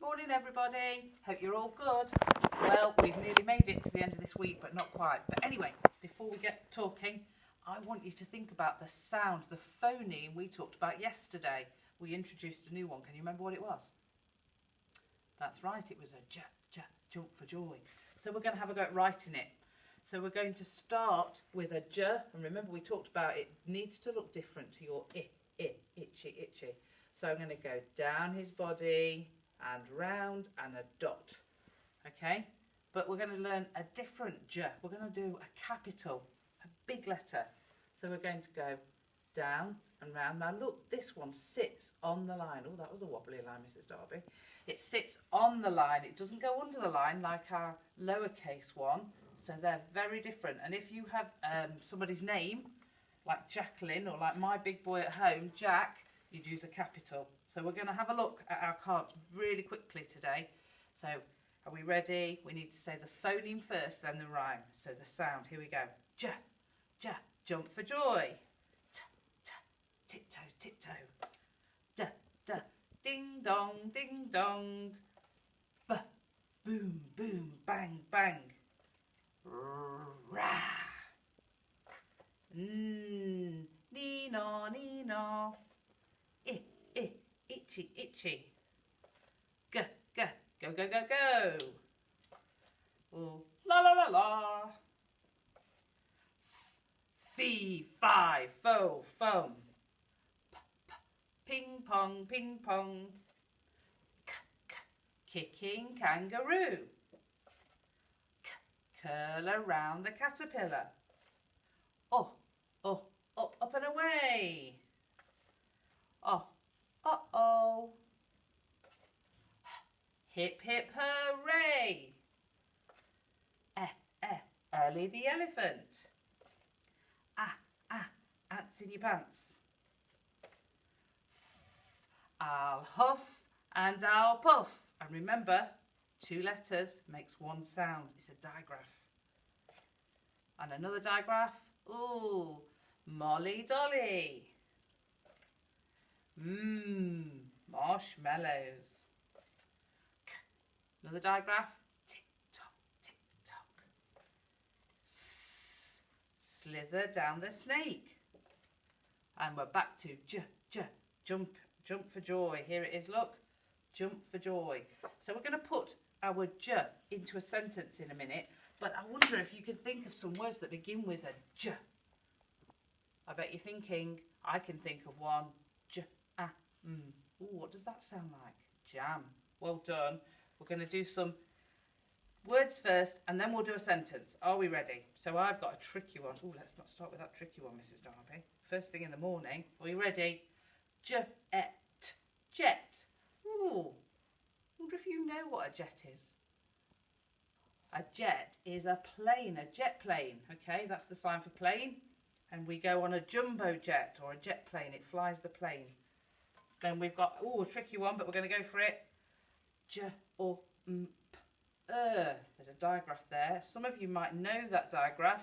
Morning everybody, hope you're all good. Well, we've nearly made it to the end of this week, but not quite. But anyway, before we get talking, I want you to think about the sound, the phoneme we talked about yesterday. We introduced a new one. Can you remember what it was? That's right, it was a j, jump for joy. So we're going to have a go at writing it. So we're going to start with a j, and remember we talked about it needs to look different to your itchy. So I'm going to go down his body and round and a dot, okay? But we're going to learn a different j. We're going to do a capital, a big letter. So we're going to go down and round. Now look, this one sits on the line. Oh, that was a wobbly line, Mrs Darby. It sits on the line. It doesn't go under the line like our lowercase one. So they're very different. And if you have somebody's name, like Jacqueline, or like my big boy at home, Jack, you'd use a capital. So we're going to have a look at our cards really quickly today. So are we ready? We need to say the phoneme first, then the rhyme. So the sound, here we go. J, jump for joy. T, tiptoe, tiptoe. D, ding dong, B, boom, boom, bang, bang. Rah. Nino, itchy. Go. La. Fee, fi, fo, foam. Ping pong. Kicking kangaroo. Curl around the caterpillar. Oh, up and away. Oh. Hip, hooray. Early the elephant. Ants in your pants. I'll huff and I'll puff. And remember, 2 letters makes 1 sound. It's a digraph. And another digraph. Ooh, Molly Dolly. Marshmallows. Another digraph. Tick tock. Slither down the snake. And we're back to jump for joy. Here it is, look. Jump for joy. So we're going to put our j into a sentence in a minute, but I wonder if you can think of some words that begin with a j. I bet you're thinking, I can think of one. Ooh, what does that sound like? Jam. Well done. We're going to do some words first, and then we'll do a sentence. Are we ready? So I've got a tricky one. Ooh, let's not start with that tricky one, Mrs Darby. First thing in the morning. Are we ready? Jet. Ooh, wonder if you know what a jet is. A jet is a plane, a jet plane. Okay, that's the sign for plane. And we go on a jumbo jet or a jet plane. It flies the plane. Then we've got, a tricky one, but we're going to go for it. There's a digraph there. Some of you might know that digraph.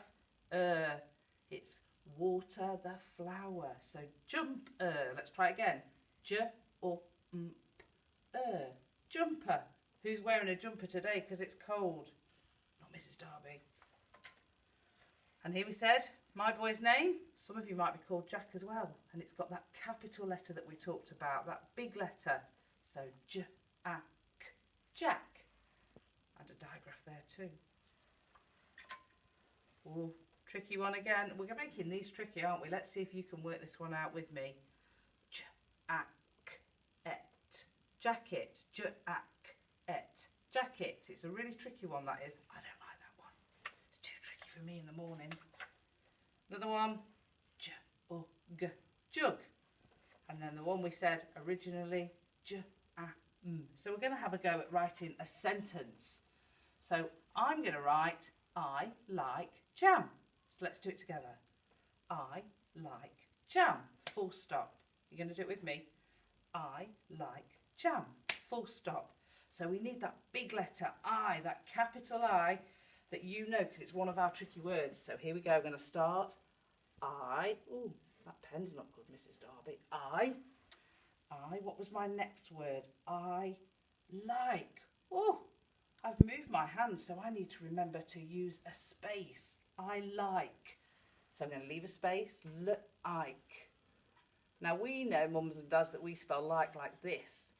It's water the flower. So jump. Let's try it again. Jumper. Who's wearing a jumper today because it's cold? Not Mrs Darby. And here we said, my boy's name. Some of you might be called Jack as well. And it's got that capital letter that we talked about, that big letter. So Jack. And a digraph there too. Ooh, tricky one again. We're making these tricky, aren't we? Let's see if you can work this one out with me. Jacket. Jacket. It's a really tricky one, that is. I don't like that one. It's too tricky for me in the morning. Another one. Jug. And then the one we said originally, So we're going to have a go at writing a sentence. So I'm going to write, I like jam. So let's do it together. I like jam. Full stop. You're going to do it with me. I like jam. Full stop. So we need that big letter I, that capital I that you know because it's one of our tricky words. So here we go. I'm going to start. Ooh, that pen's not good, Mrs Darby. What was my next word? I like. Oh, I've moved my hand, so I need to remember to use a space. I like. So I'm going to leave a space. Like. Now we know, mums and dads, that we spell like this.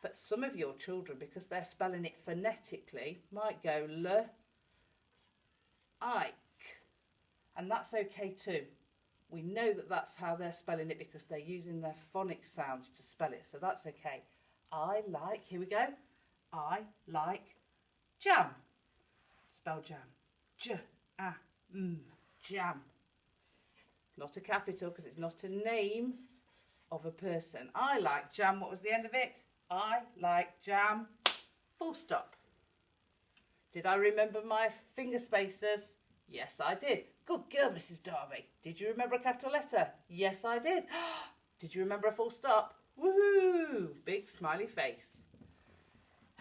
But some of your children, because they're spelling it phonetically, might go Ike. And that's okay too. We know that that's how they're spelling it because they're using their phonic sounds to spell it. So that's okay. I like, here we go. I like jam. Spell jam. Jam. Not a capital because it's not a name of a person. I like jam. What was the end of it? I like jam. Full stop. Did I remember my finger spacers? Yes, I did. Good girl, Mrs Darby. Did you remember a capital letter? Yes, I did. Did you remember a full stop? Woohoo! Big smiley face.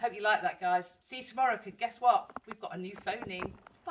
Hope you like that, guys. See you tomorrow, because guess what? We've got a new phoneme.